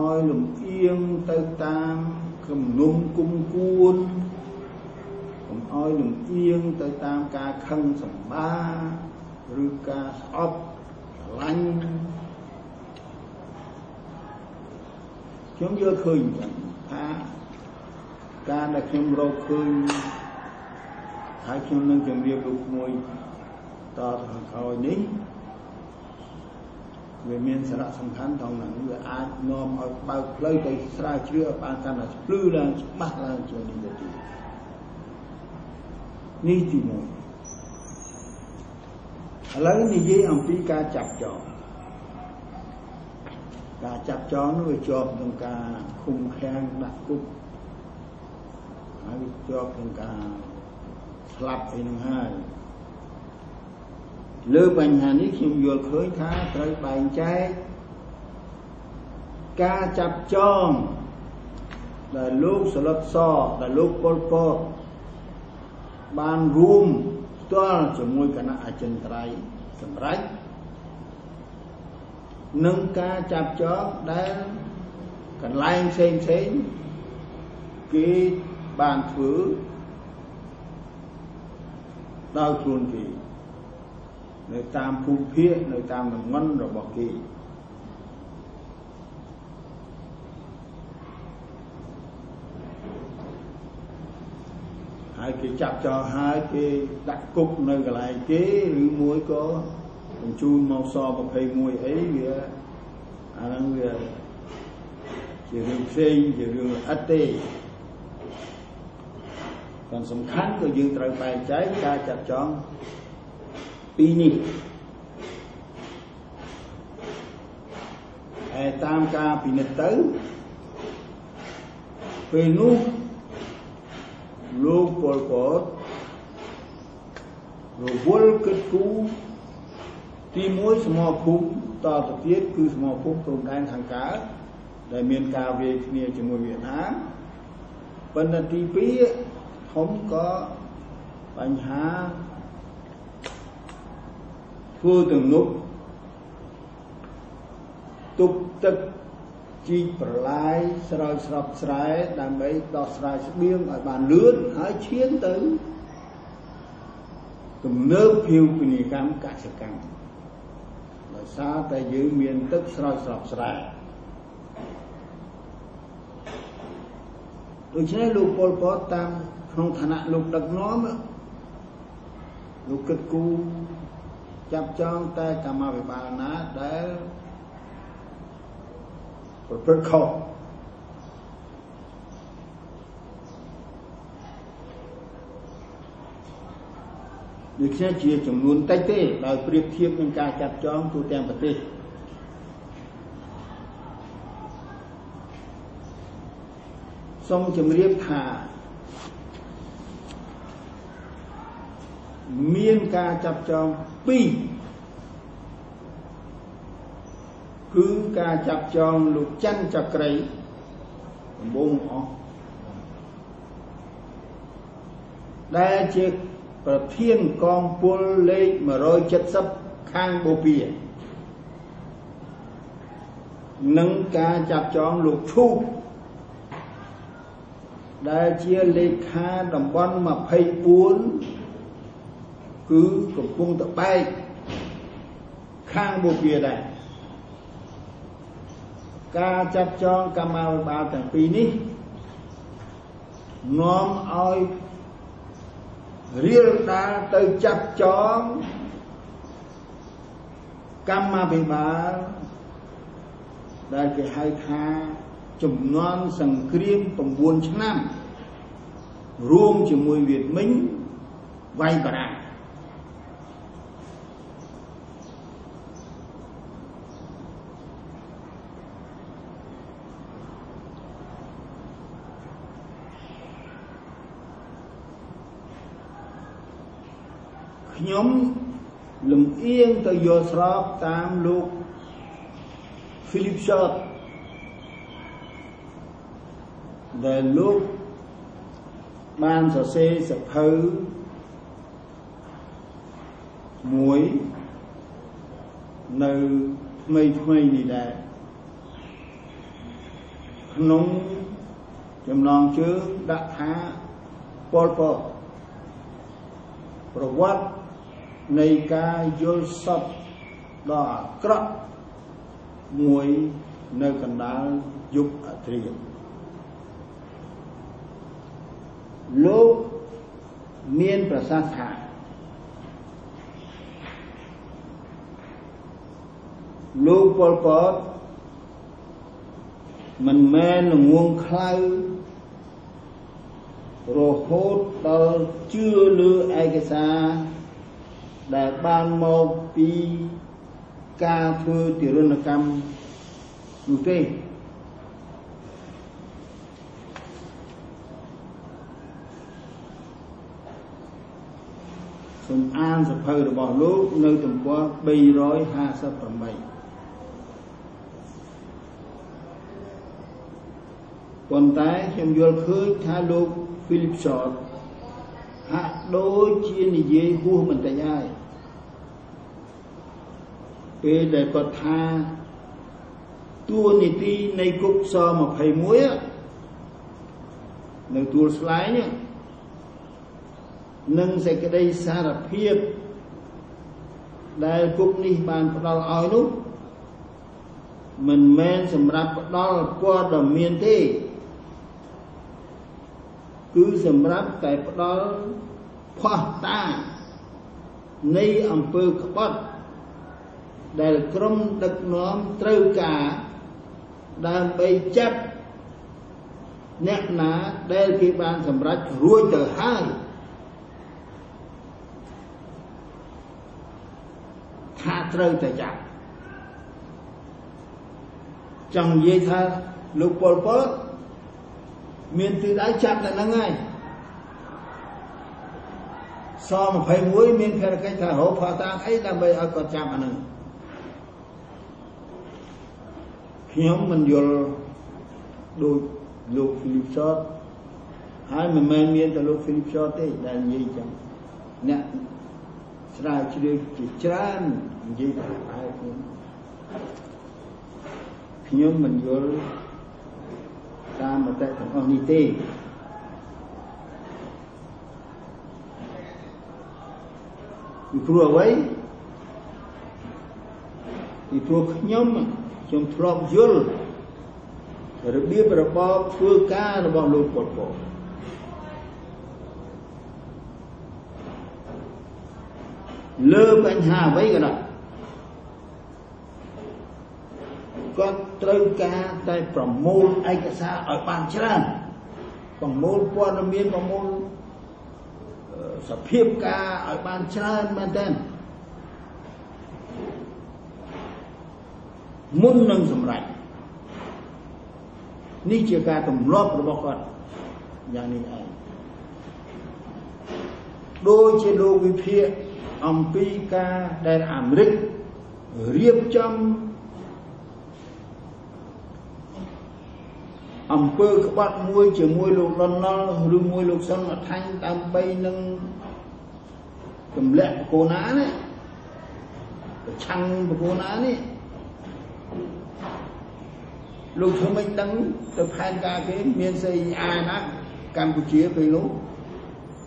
ឲ្យលំអៀងទៅតាមគំនុំគុំគួនកុំឲ្យលំអៀងទៅតាមការខឹងសម្បាឬការស្អប់ស្រឡាញ់ខ្ញុំយល់ឃើញថាការដែលខ្ញុំរកឃើញហើយខ្ញុំនឹងជម្រាបលោកមួយតទៅខាងក្រោយនេះវាមានសារៈសំខាន់ត្រង់ហ្នឹងវាអាចនាំឲ្យបើកផ្លូវទៅស្រាវជ្រាវឲ្យបានកាន់តែភ្លឺឡើងច្បាស់ឡើងជានិច្ចទៀតនេះទី1ឥឡូវនិយាយអំពីការចាប់ចងនោះវាជាប់នឹងការឃុំឃាំងដាក់គុកហើយជាប់នឹងការស្លាប់អីហ្នឹងហើយលើបញ្ហានេះខ្ញុំយល់ឃើញថាត្រូវបែងចែកការចាប់ចងដែលលោកសឡុតសដែលលោកប៉ុលពតបានរួមផ្ទាល់ជាមួយគណៈអចិន្ត្រៃយ៍សម្រាប់នឹងការចាប់ចងដែលកន្លែងផ្សេងគេបានធ្វើដោយខ្លួនគេនៅតាមភូមិភាគនៅតាមតំបន់របស់គេហើយគេចាប់ចោលហើយគេដាក់គុកនៅកន្លែងគេឬមួយក៏បញ្ជូនមកស21អីវាអាហ្នឹងវាជារឿងផ្សេងជារឿងអត់ទេcòn សំខាន់គឺយើងត្រូវបែងចែកការចាប់ចងពីនេះហើយតាមការពិនិត្យទៅពេលនោះលោកប៉ុលពតរវល់គិតគូរទី1សមរភូមិតទៅទៀតគឺសមរភូមិព្រំដែនខាងកើតដែលមានការវាយគ្នាជាមួយវៀតណាមប៉ុន្តែទី2ធំក៏បញ្ហាធ្វើទំនប់ទុកទឹកជីកប្រឡាយស្រោចស្រពស្រែដើម្បីដោះស្រាយស្បៀងឲ្យបានលឿនហើយឈានទៅទំនើបភាវពាណិជ្ជកម្មកសិកម្មដោយសារតែយើងមានទឹកស្រោចស្រពស្រែដូច្នេះលោកប៉ុលពតតាមក្នុងឋានៈលោកដឹកនាំលោកគិតគូរចាប់ចងតែកម្មាភិបាលណាដែលប្រព្រឹត្តខុសដូចជាចំនួនតិចទេដោយប្រៀបធៀបនឹងការចាប់ចងទូទាំងប្រទេសសូមជម្រាបថាមានការចាប់ចង2គឺការចាប់ចងលោកច័ន្ទចក្រីដំបូងអស់ដែលជាប្រធានកងពលលេខ170ខាងបូព៌ានិងការចាប់ចងលោកឈូកដែលជាលេខាតំបន់24គឺកំពុងតបែកខាងបូព៌ាដែរការចាប់ចងកម្មាភិបាលទាំងពីរនេះនាំឲ្យរៀលដាលទៅចាប់ចងកម្មាភិបាលដែលគេហៅថាជំនាន់សង្គ្រាម9ឆ្នាំរួមជាមួយវៀតមិញវាយបារាំងខ្ញុំលំអៀងទៅយល់ស្របតាមលោក Philip Short ដែលលោកបានសរសេរសភៅមួយនៅថ្មីនេះដែរ ក្នុងចំណងជើងដាក់ថាប៉ុលពតប្រវត្តិនៃការយល់សពដ៏អាក្រក់មួយនៅកណ្ដាលយុគអធិរាជលោកមានប្រសាសន៍ថាលោកប៉ុលពតមិនមែនងងខ្លៅរហូតដល់ជឿលើឯកសារដែលបានមកពីការធ្វើទារុណកម្មនោះទេសូមអានសភៅរបស់លោកនៅទំព័រ358ប៉ុន្តែខ្ញុំយល់ឃើញថាលោក Philip Short ហាក់ដូចជានិយាយហួសបន្តិចហើយពេលដែលគាត់ថាតួនាទីនៃគុកស21នៅទួលស្លែងនិងសេចក្តីសារភាពដែលគុកនេះបានផ្ដល់ឲ្យនោះមិនមែនសម្រាប់ផ្ដល់ព័ត៌មានទេគឺសម្រាប់តែផ្ដល់ភស្តុតាងនៃអំពើក្បត់ដែលក្រុមដឹកនាំត្រូវការដើម្បីចាប់អ្នកណាដែលគេបានសម្រេចរួចទៅហើយថាត្រូវតែចាប់ចង់និយាយថាលោកប៉ុលពតមានទិសដៅចាប់តែហ្នឹងហើយស21មានភារកិច្ចថារកផាតាអីដើម្បីឲ្យគាត់ចាប់អាហ្នឹងខ្ញុំមិនយល់ដូចលោក Philip Short ហើយមិនមែនមានតែលោក Philip Short ទេដែលនិយាយចឹងអ្នកស្រាវជ្រាវជាច្រើននិយាយថាហើយខ្ញុំមិនយល់តាមមតិទាំងអស់នេះទេពីព្រោះអ្វីពីព្រោះខ្ញុំធ្លាប់យល់របៀបរបបធ្វើការរបស់លោកប៉ុលពតលើបញ្ហាអ្វីក៏ដោយគាត់ត្រូវការតែប្រមូលឯកសារឲ្យបានច្រើនប្រមូលព័ត៌មានប្រមូលសភាពការឲ្យបានច្រើនមែនទែនមុននឹងសម្រេចនេះជាការទម្លាប់របស់គាត់យ៉ាងនេះឯងដូចជាលោកវិភាគអំពីការដែលអាមេរិករៀបចំអំពើក្បត់មួយជាមួយលោកលន់ណល់ឬមួយលោកសុនអថាញ់ដើម្បីនឹងទម្លាក់បកូណានេះប្រឆាំងបកូណានេះលោកធ្វើមិនដឹងទៅផែនការគេមានស្អីអាណាកម្ពុជាពេលនោះ